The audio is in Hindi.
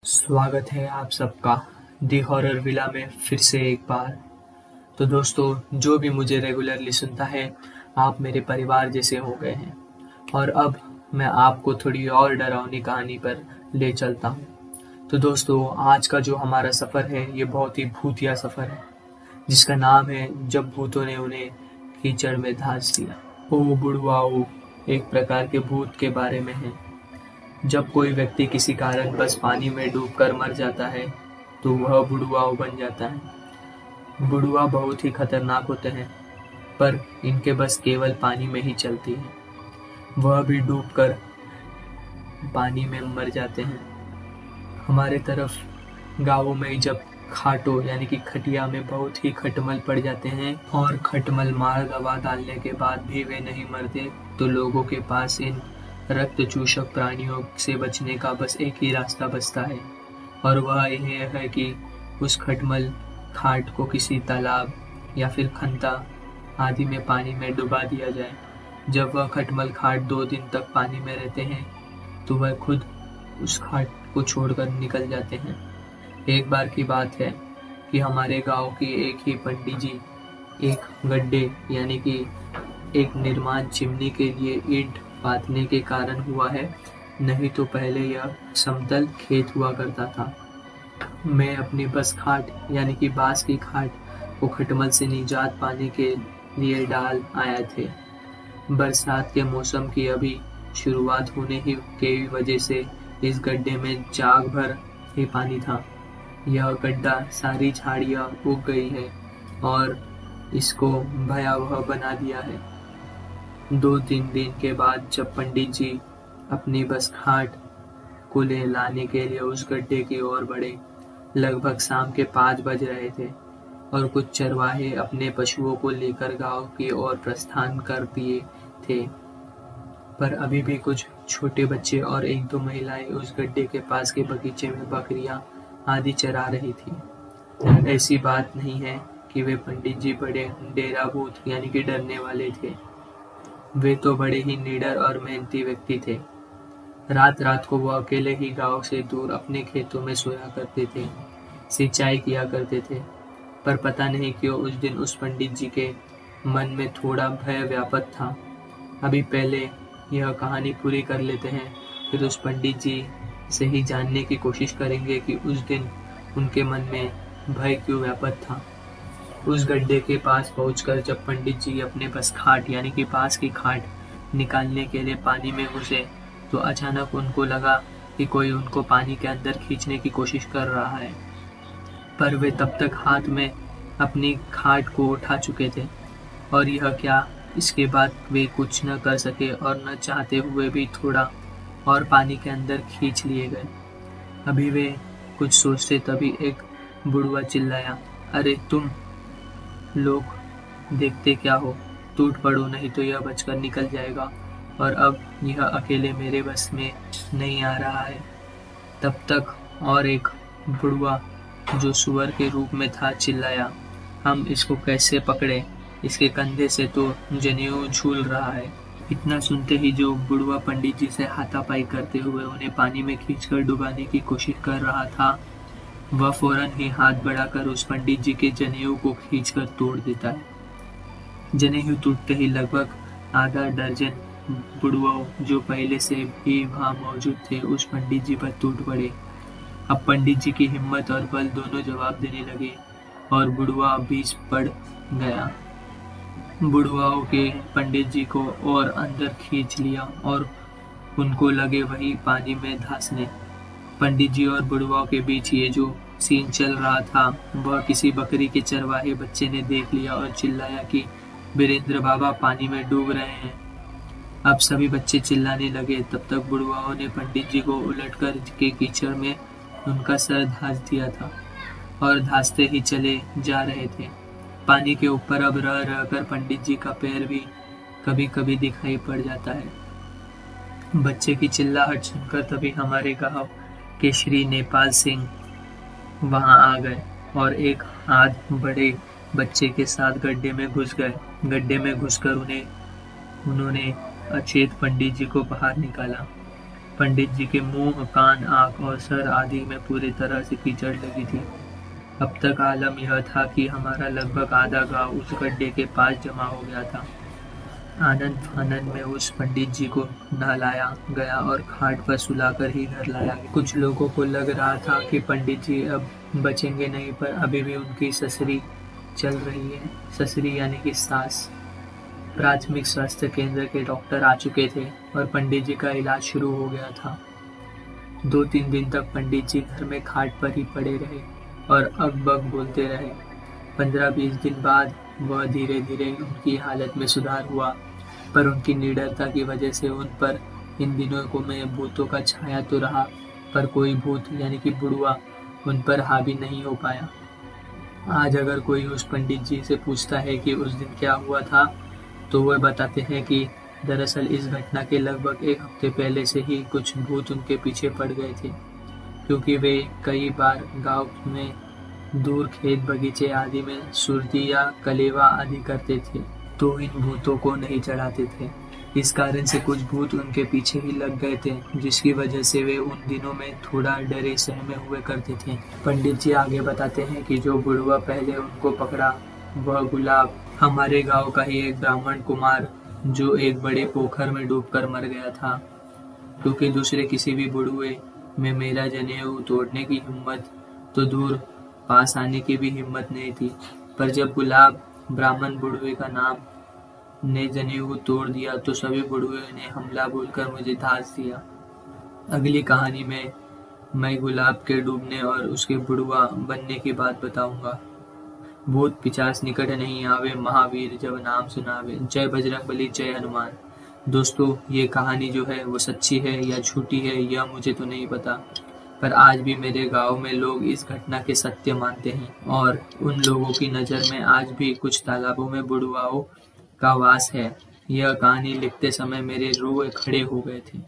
स्वागत है आप सबका दी हॉरर विला में फिर से एक बार। तो दोस्तों, जो भी मुझे रेगुलरली सुनता है, आप मेरे परिवार जैसे हो गए हैं। और अब मैं आपको थोड़ी और डरावनी कहानी पर ले चलता हूँ। तो दोस्तों, आज का जो हमारा सफ़र है ये बहुत ही भूतिया सफ़र है, जिसका नाम है जब भूतों ने उन्हें कीचड़ में धांस दिया। ओ बुढ़वाओ एक प्रकार के भूत के बारे में है। जब कोई व्यक्ति किसी कारण बस पानी में डूबकर मर जाता है तो वह बुढ़वा बन जाता है। बुढ़वा बहुत ही खतरनाक होते हैं, पर इनके बस केवल पानी में ही चलती है। वह भी डूबकर पानी में मर जाते हैं। हमारे तरफ गाँवों में जब खाटो यानी कि खटिया में बहुत ही खटमल पड़ जाते हैं और खटमल मार दवा डालने के बाद भी वे नहीं मरते, तो लोगों के पास इन रक्त चूषक प्राणियों से बचने का बस एक ही रास्ता बचता है, और वह यह है कि उस खटमल खाट को किसी तालाब या फिर खंता आदि में पानी में डुबा दिया जाए। जब वह खटमल खाट 2 दिन तक पानी में रहते हैं तो वह खुद उस खाट को छोड़कर निकल जाते हैं। एक बार की बात है कि हमारे गांव की एक ही पंडित जी एक गड्ढे यानी कि एक निर्माण चिमनी के लिए ईंट पाथने के कारण हुआ है, नहीं तो पहले यह समतल खेत हुआ करता था। मैं अपनी बस खाट यानी कि बांस की खाट को खटमल से निजात पाने के लिए डाल आया थे। बरसात के मौसम की अभी शुरुआत होने ही की वजह से इस गड्ढे में जाग भर ही पानी था। यह गड्ढा सारी झाड़ियां उग गई है और इसको भयावह बना दिया है। 2-3 दिन के बाद जब पंडित जी अपनी बस खाट को ले लाने के लिए उस गड्ढे की ओर बढ़े, लगभग शाम के 5 बज रहे थे और कुछ चरवाहे अपने पशुओं को लेकर गांव की ओर प्रस्थान कर दिए थे। पर अभी भी कुछ छोटे बच्चे और 1-2 महिलाएं उस गड्ढे के पास के बगीचे में बकरियां आदि चरा रही थी। ऐसी बात नहीं है कि वे पंडित जी बड़े डेरा भूत यानी कि डरने वाले थे। वे तो बड़े ही निडर और मेहनती व्यक्ति थे। रात रात को वो अकेले ही गांव से दूर अपने खेतों में सोया करते थे, सिंचाई किया करते थे। पर पता नहीं क्यों उस दिन उस पंडित जी के मन में थोड़ा भय व्याप्त था। अभी पहले यह कहानी पूरी कर लेते हैं, फिर उस पंडित जी से ही जानने की कोशिश करेंगे कि उस दिन उनके मन में भय क्यों व्याप्त था। उस गड्ढे के पास पहुंचकर जब पंडित जी अपने बस खाट यानी कि बांस की खाट निकालने के लिए पानी में घुसे, तो अचानक उनको लगा कि कोई उनको पानी के अंदर खींचने की कोशिश कर रहा है। पर वे तब तक हाथ में अपनी खाट को उठा चुके थे, और यह क्या, इसके बाद वे कुछ न कर सके और न चाहते हुए भी थोड़ा और पानी के अंदर खींच लिए गए। अभी वे कुछ सोचते तभी एक बुढ़वा चिल्लाया, अरे तुम लोग देखते क्या हो, टूट पड़ो नहीं तो यह बचकर निकल जाएगा, और अब यह अकेले मेरे बस में नहीं आ रहा है। तब तक और एक बुढ़वा जो सुअर के रूप में था चिल्लाया, हम इसको कैसे पकड़े, इसके कंधे से तो जनेऊ झूल रहा है। इतना सुनते ही जो बुढ़वा पंडित जी से हाथापाई करते हुए उन्हें पानी में खींचकर डुबाने की कोशिश कर रहा था, वह फौरन ही हाथ बढ़ाकर उस पंडित जी के जनेऊ को खींचकर तोड़ देता है। जनेऊ टूटते ही लगभग आधा दर्जन बुढ़वा जो पहले से भी वहां मौजूद थे उस पंडित जी पर टूट पड़े। अब पंडित जी की हिम्मत और बल दोनों जवाब देने लगे और बुढ़वा बीच पड़ गया। बुढ़वाओं के पंडित जी को और अंदर खींच लिया और उनको लगे वही पानी में धंसने। पंडित जी और बुढ़वाओं के बीच ये जो सीन चल रहा था वह किसी बकरी के चरवाहे बच्चे ने देख लिया और चिल्लाया कि वीरेंद्र बाबा पानी में डूब रहे हैं। अब सभी बच्चे चिल्लाने लगे। तब तक बुढ़वाओं ने पंडित जी को उलटकर के कीचड़ में उनका सर धंस दिया था और धंसते ही चले जा रहे थे। पानी के ऊपर अब रह रहकर पंडित जी का पैर भी कभी कभी दिखाई पड़ जाता है। बच्चे की चिल्लाहट सुनकर तभी हमारे गांव के श्री नेपाल सिंह वहां आ गए और एक हाथ बड़े बच्चे के साथ गड्ढे में घुस गए। गड्ढे में घुसकर उन्होंने अचेत पंडित जी को बाहर निकाला। पंडित जी के मुंह, कान, आंख और सर आदि में पूरी तरह से कीचड़ लगी थी। अब तक आलम यह था कि हमारा लगभग आधा गांव उस गड्ढे के पास जमा हो गया था। आनंद फानंद में उस पंडित जी को नहलाया गया और खाट पर सुलाकर ही घर लाया गया। कुछ लोगों को लग रहा था कि पंडित जी अब बचेंगे नहीं, पर अभी भी उनकी ससरी चल रही है। ससरी यानी कि सास। प्राथमिक स्वास्थ्य केंद्र के डॉक्टर आ चुके थे और पंडित जी का इलाज शुरू हो गया था। 2-3 दिन तक पंडित जी घर में खाट पर ही पड़े रहे और अकबक बोलते रहे। 15-20 दिन बाद वह धीरे धीरे उनकी हालत में सुधार हुआ, पर उनकी निडरता की वजह से उन पर इन दिनों को में भूतों का छाया तो रहा, पर कोई भूत यानी कि बुढ़वा उन पर हावी नहीं हो पाया। आज अगर कोई उस पंडित जी से पूछता है कि उस दिन क्या हुआ था, तो वह बताते हैं कि दरअसल इस घटना के लगभग 1 हफ्ते पहले से ही कुछ भूत उनके पीछे पड़ गए थे, क्योंकि वे कई बार गांव में दूर खेत बगीचे आदि में सुरती या कलेवा आदि करते थे, तो इन भूतों को नहीं चढ़ाते थे। इस कारण से कुछ भूत उनके पीछे ही लग गए थे, जिसकी वजह से वे उन दिनों में थोड़ा डरे सहमे हुए करते थे। पंडित जी आगे बताते हैं कि जो बुढ़वा पहले उनको पकड़ा वह गुलाब, हमारे गांव का ही एक ब्राह्मण कुमार, जो एक बड़े पोखर में डूबकर मर गया था, क्योंकि दूसरे किसी भी बुढ़वे में मेरा जनेऊ तोड़ने की हिम्मत तो दूर, पास आने की भी हिम्मत नहीं थी। पर जब गुलाब ब्राह्मण बुढ़वे का नाम ने जनेऊ तोड़ दिया तो सभी बुढ़वे ने हमला बोलकर मुझे धास दिया। अगली कहानी में मैं गुलाब के डूबने और उसके बुढ़वा बनने की बात बताऊंगा। भूत पिचास निकट नहीं आवे, महावीर जब नाम सुनावे। जय बजरंगबली, जय हनुमान। दोस्तों, ये कहानी जो है वो सच्ची है या झूठी है यह मुझे तो नहीं पता, पर आज भी मेरे गांव में लोग इस घटना के सत्य मानते हैं और उन लोगों की नज़र में आज भी कुछ तालाबों में बुढ़वाओं का वास है। यह कहानी लिखते समय मेरे रोए खड़े हो गए थे।